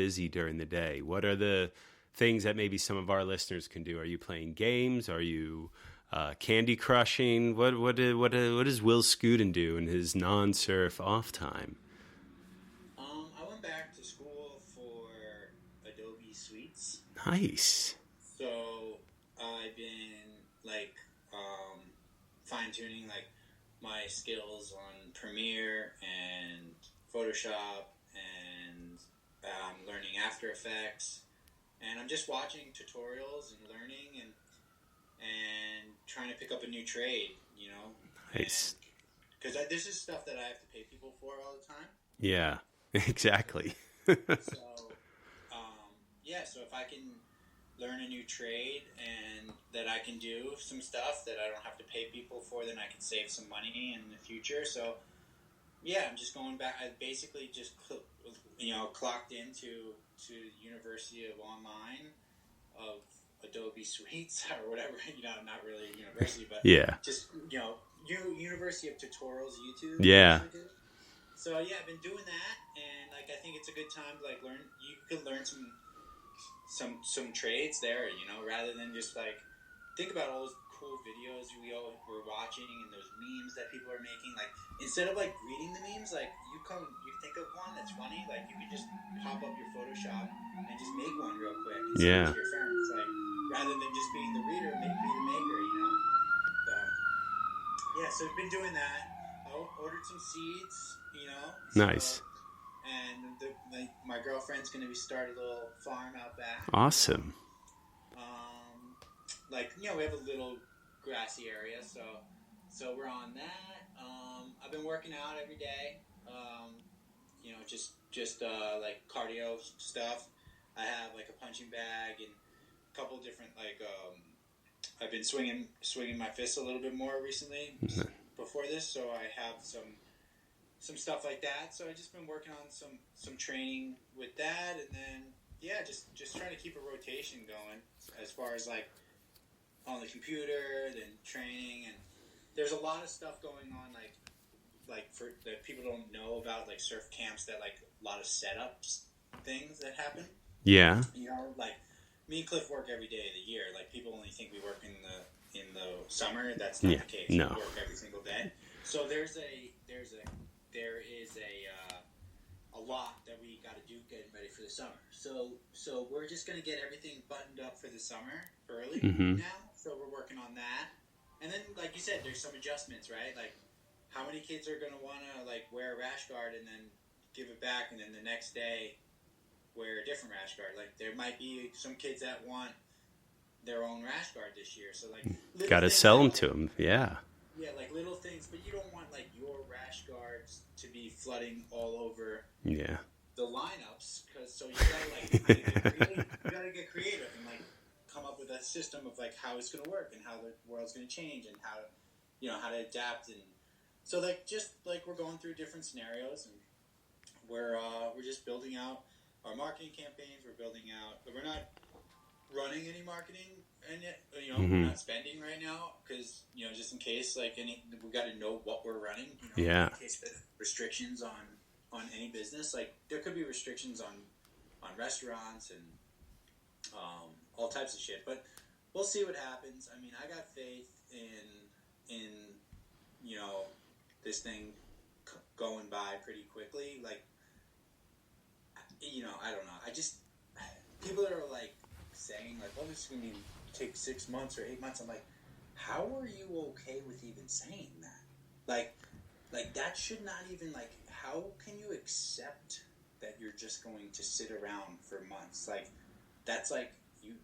busy during the day? What are the things that maybe some of our listeners can do? Are you playing games? Are you candy crushing? What does Will Skudin do in his non-surf off time? I went back to school for Adobe Suites. Nice. So I've been like fine-tuning like my skills on Premiere and Photoshop and learning After Effects, and I'm just watching tutorials and learning and trying to pick up a new trade, you know. Nice. Because this is stuff that I have to pay people for all the time. Yeah, exactly. So if I can learn a new trade and that I can do some stuff that I don't have to pay people for, then I can save some money in the future. So yeah, I'm just going back. I basically just clocked into University of Online of Adobe Suites or whatever. Not really a university, but just University of Tutorials YouTube. Yeah. So yeah, I've been doing that, and like I think it's a good time to like learn. You can learn some trades there, rather than just like think about all those cool videos we're watching and those memes that people are making. Like instead of like reading the memes, like you think of one that's funny, like you can just pop up your Photoshop and just make one real quick and send it to your friends, like rather than just being the reader, be the maker, So yeah, so I've been doing that. I ordered some seeds, Nice. And my girlfriend's going to start a little farm out back. Awesome. We have a little grassy area, so we're on that. I've been working out every day. Just like cardio stuff. I have like a punching bag and a couple different I've been swinging my fists a little bit more recently before this, so I have some stuff like that. So I've just been working on some training with that, and then just trying to keep a rotation going as far as like on the computer, then training, and there's a lot of stuff going on like for that people don't know about, like surf camps, that like a lot of setups things that happen. Yeah. Like me and Cliff work every day of the year. Like people only think we work in the summer. That's not the case. No. We work every single day. So there is a lot that we got to do getting ready for the summer. So we're just gonna get everything buttoned up for the summer early now. So we're working on that, and then like you said, there's some adjustments, right? Like how many kids are gonna want to like wear a rash guard and then give it back, and then the next day wear a different rash guard? Like there might be some kids that want their own rash guard this year, so like gotta sell them to them. Yeah, like little things, but you don't want like your rash guards to be flooding all over the lineups, so you gotta get creative and like come up with a system of like how it's gonna work and how the world's gonna change and how how to adapt. And so like just like we're going through different scenarios, and we're just building out our marketing campaigns. We're building out, but we're not running any marketing, and we're not spending right now because just in case we got to know what we're running. In case of restrictions on any business, like there could be restrictions on restaurants and all types of shit. But we'll see what happens. I mean, I got faith in this thing going by pretty quickly. Like I don't know. People are like saying like, "Oh, this is going to take 6 months or 8 months." I'm like, how are you okay with even saying that? Like that should not even like. How can you accept that you're just going to sit around for months? Like that's like you.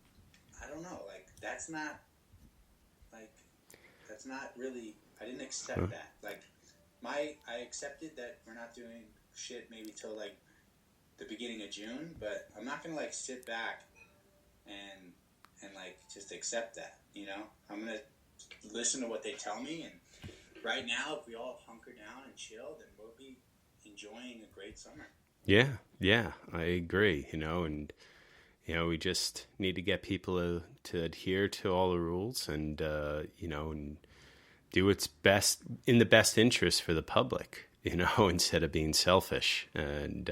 I don't know. Like that's not really. I didn't accept that. Like I accepted that we're not doing shit maybe till like the beginning of June, but I'm not gonna like sit back and like just accept that. I'm gonna listen to what they tell me, and right now, if we all hunker down and chill, then we'll be enjoying a great summer. Yeah, I agree. And we just need to get people to adhere to all the rules, and and do what's best in the best interest for the public. Instead of being selfish. And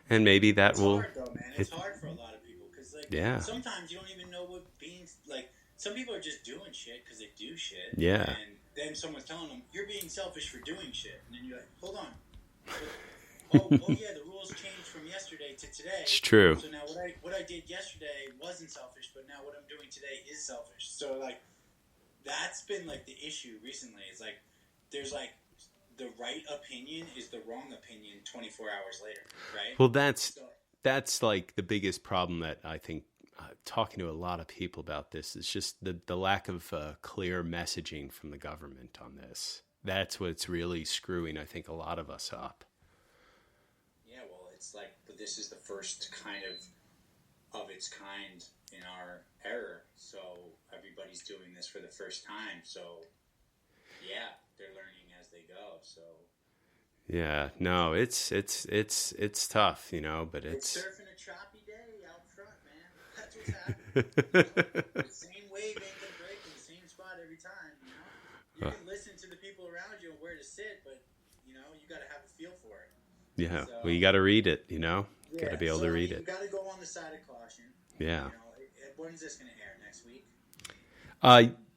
And maybe that it's will. hard though, man. It's hard for a lot of people because like Yeah. sometimes you don't even know what being like. Some people are just doing shit because they do shit. Yeah. And then someone's telling them you're being selfish for doing shit, and then you're like, hold on. Oh yeah, the rules changed from yesterday to today. It's true. So now what I did yesterday wasn't selfish, but now what I'm doing today is selfish. So like that's been like the issue recently. It's like there's like the right opinion is the wrong opinion 24 hours later, right? Well, that's like the biggest problem that I think talking to a lot of people about this is just the lack of clear messaging from the government on this. That's what's really screwing, I think, a lot of us up. Yeah, well, it's like, but this is the first kind of its kind in our era. So everybody's doing this for the first time. So yeah, they're learning as they go. So yeah, no, it's tough, but it's surfing a choppy day out front, man. That's what's happening. The same wave ain't gonna break in the same spot every time. You can listen to the people around you and where to sit, but you got to have a feel for it. Yeah, well, you got to read it, Yeah, got to be able to read it. You got to go on the side of caution. Yeah. When's this going to air? Next week?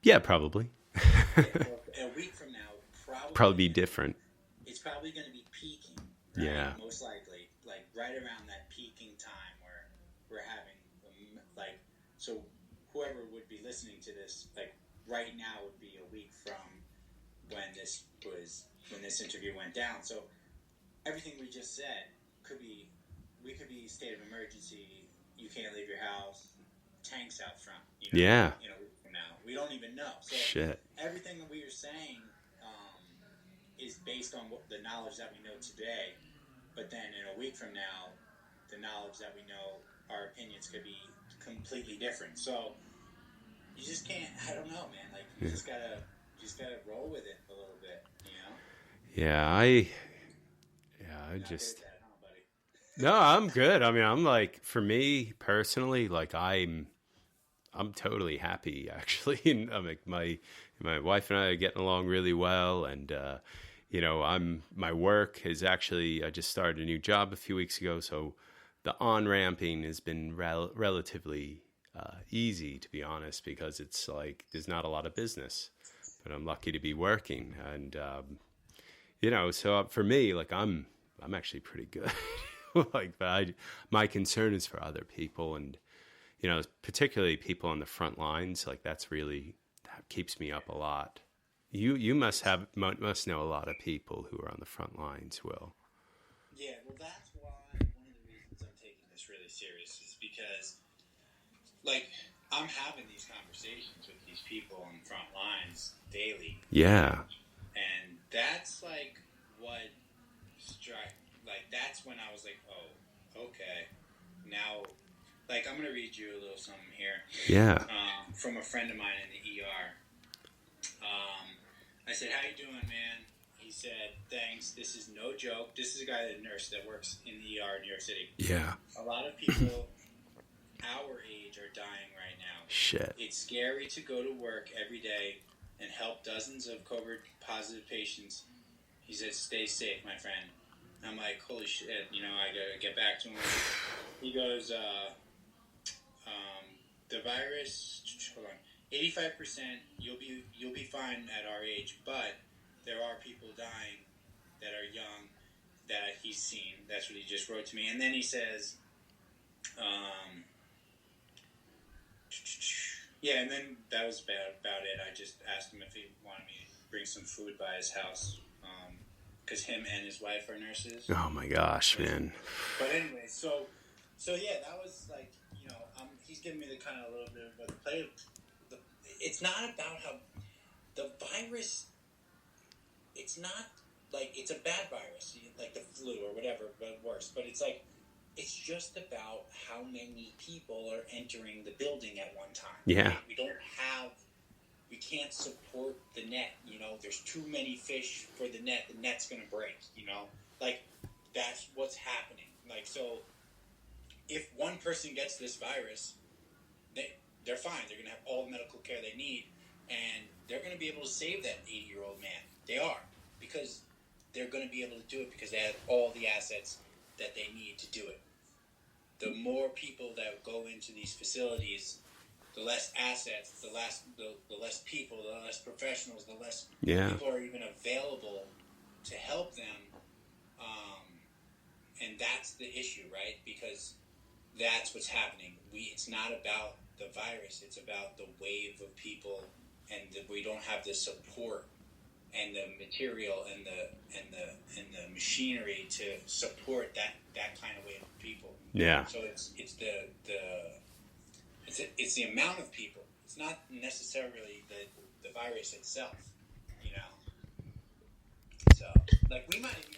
Yeah, probably. A week from now, probably be different. It's probably going to be peaking. Right? Yeah. Most likely, like right around that peaking time where we're having like, so whoever would be listening to this, like right now would be a week from when this interview went down. So everything we just said we could be state of emergency. You can't leave your house. Tanks out front. Yeah. In a week from now, we don't even know. So shit. Everything that we are saying is based on the knowledge that we know today. But then in a week from now, the knowledge that we know, our opinions could be completely different. So you just can't. I don't know, man. Like you just gotta roll with it a little bit. Yeah, I just. No, I'm good. I mean, I'm like, for me personally, like I'm totally happy actually. And I'm like, my wife and I are getting along really well. And, my work is actually, I just started a new job a few weeks ago. So the on-ramping has been relatively easy, to be honest, because it's like, there's not a lot of business, but I'm lucky to be working. And, so for me, like I'm actually pretty good. But my concern is for other people, and particularly people on the front lines. Like that keeps me up a lot. You must know a lot of people who are on the front lines, Will. Yeah, well, that's why one of the reasons I'm taking this really serious is because, like, I'm having these conversations with these people on the front lines daily. Yeah. And that's like what that's when I was like, oh, okay. Now, like, I'm going to read you a little something here. Yeah. From a friend of mine in the ER. I said, how you doing, man? He said, thanks. This is no joke. This is a guy, a nurse that works in the ER in New York City. Yeah. A lot of people our age are dying right now. Shit. It's scary to go to work every day and help dozens of COVID-positive patients. He said, stay safe, my friend. I'm like, holy shit, I gotta get back to him. He goes, the virus, hold on, 85%, you'll be fine at our age, but there are people dying that are young that he's seen. That's what he just wrote to me. And then he says, yeah, and then that was about it. I just asked him if he wanted me to bring some food by his house. Because him and his wife are nurses. Oh my gosh, man. But anyway, so yeah, that was like, he's giving me the kind of a little bit of the play. It's not about how the virus. It's not like it's a bad virus, like the flu or whatever, but worse. But it's like it's just about how many people are entering the building at one time. Yeah. Right? We can't support the net, there's too many fish for the net's going to break, like that's what's happening. Like, so if one person gets this virus, they're fine. They're going to have all the medical care they need, and they're going to be able to save that 80-year-old man. They are, because they're going to be able to do it because they have all the assets that they need to do it. The more people that go into these facilities, the less assets, the less people, the less professionals, the less people are even available to help them. And that's the issue, right? Because that's what's happening. It's not about the virus. It's about the wave of people, and we don't have the support and the material and the machinery to support that kind of wave of people. Yeah. So it's the amount of people. It's not necessarily the virus itself, you know. So like I might even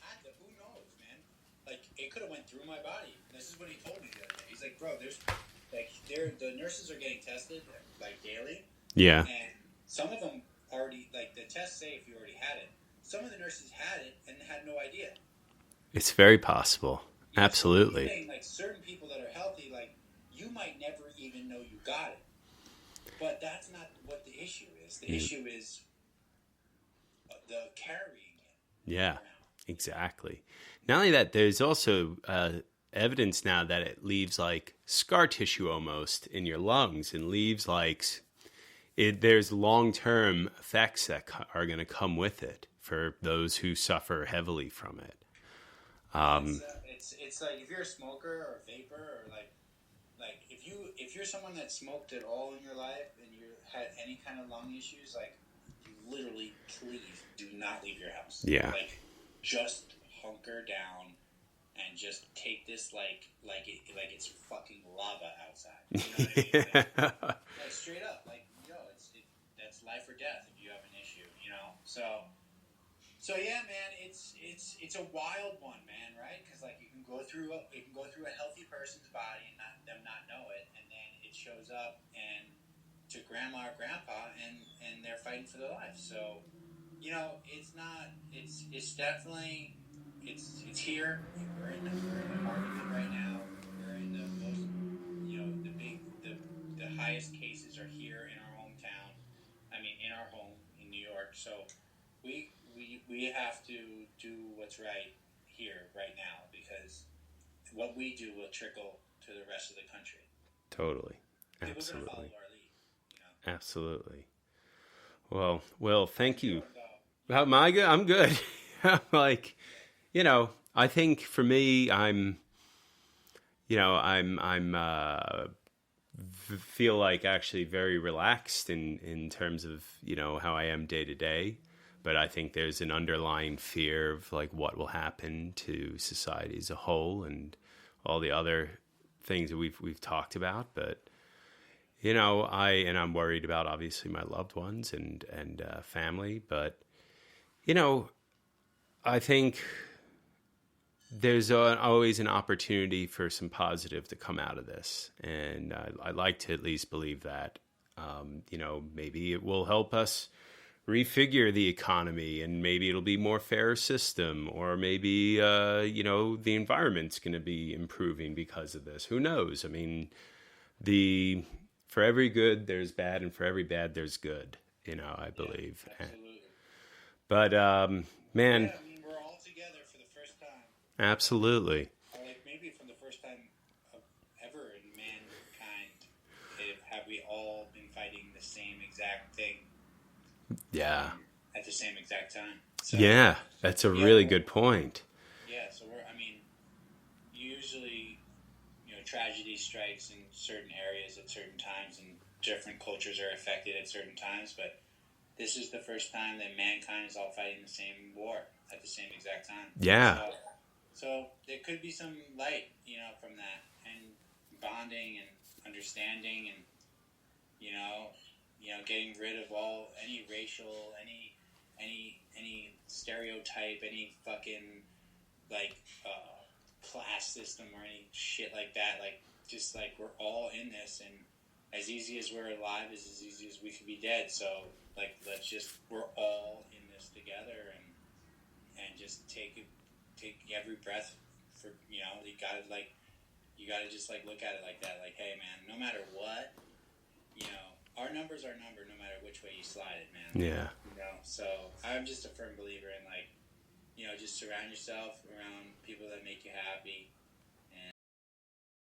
had the, who knows, man. Like it could have went through my body. This is what he told me the other day. He's like, bro, the nurses are getting tested like daily. Yeah. And some of them already, like the tests say if you already had it. Some of the nurses had it and had no idea. It's very possible. Yeah, absolutely. So saying, like certain people that are healthy, like you might never even know you got it. But that's not what the issue is. The issue is the carrying it. Yeah, exactly. Not only that, there's also evidence now that it leaves like scar tissue almost in your lungs, and leaves like there's long-term effects that are going to come with it for those who suffer heavily from it. It's like if you're a smoker or a vapor, or like if you're someone that smoked at all in your life and you had any kind of lung issues, like you literally please do not leave your house. Yeah. Like just hunker down and just take this like it's fucking lava outside. You know what I mean? Like straight up, like that's life or death if you have an issue, you know. So yeah, man, it's a wild one, man, right? Because like it can go through a healthy person's body and not know it, and then it shows up and to grandma or grandpa, and they're fighting for their life. So, you know, it's definitely it's here. We're in the heart of it right now. We're in the most, you know, the highest cases are here in our hometown. I mean, in our home in New York. So we have to do what's right here, right now, because what we do will trickle to the rest of the country. Totally. People are going to follow our lead. You know? Absolutely. Well, Will, thank you. How am I good? I'm good. Like, you know, I think for me, I'm feel like actually very relaxed in terms of, you know, how I am day to day. But I think there's an underlying fear of like what will happen to society as a whole and all the other things that we've talked about. But, you know, I'm worried about obviously my loved ones and family. But, you know, I think there's always an opportunity for some positive to come out of this. And I'd like to at least believe that, you know, maybe it will help us refigure the economy, and maybe it'll be more fair system, or maybe, you know, the environment's going to be improving because of this. Who knows? I mean, for every good, there's bad, and for every bad, there's good, you know, I believe. Yeah, absolutely. But, man. Yeah, I mean, we're all together for the first time. Absolutely. Or like maybe for the first time ever in mankind, have we all been fighting the same exact thing? Yeah. At the same exact time. So, yeah, that's a really good point. Yeah, so usually, you know, tragedy strikes in certain areas at certain times, and different cultures are affected at certain times, but this is the first time that mankind is all fighting the same war at the same exact time. Yeah. So there could be some light, you know, from that, and bonding and understanding, and, you know, getting rid of any racial, any stereotype, any fucking, like, class system or any shit like that. Like, just, like, we're all in this, and as easy as we're alive is as easy as we could be dead. So, like, we're all in this together, and just take every breath for, you know, you gotta just, like, look at it like that. Like, hey, man, no matter what, you know, our number's our number, no matter which way you slide it, man. Yeah. You know, so I'm just a firm believer in, like, just surround yourself around people that make you happy.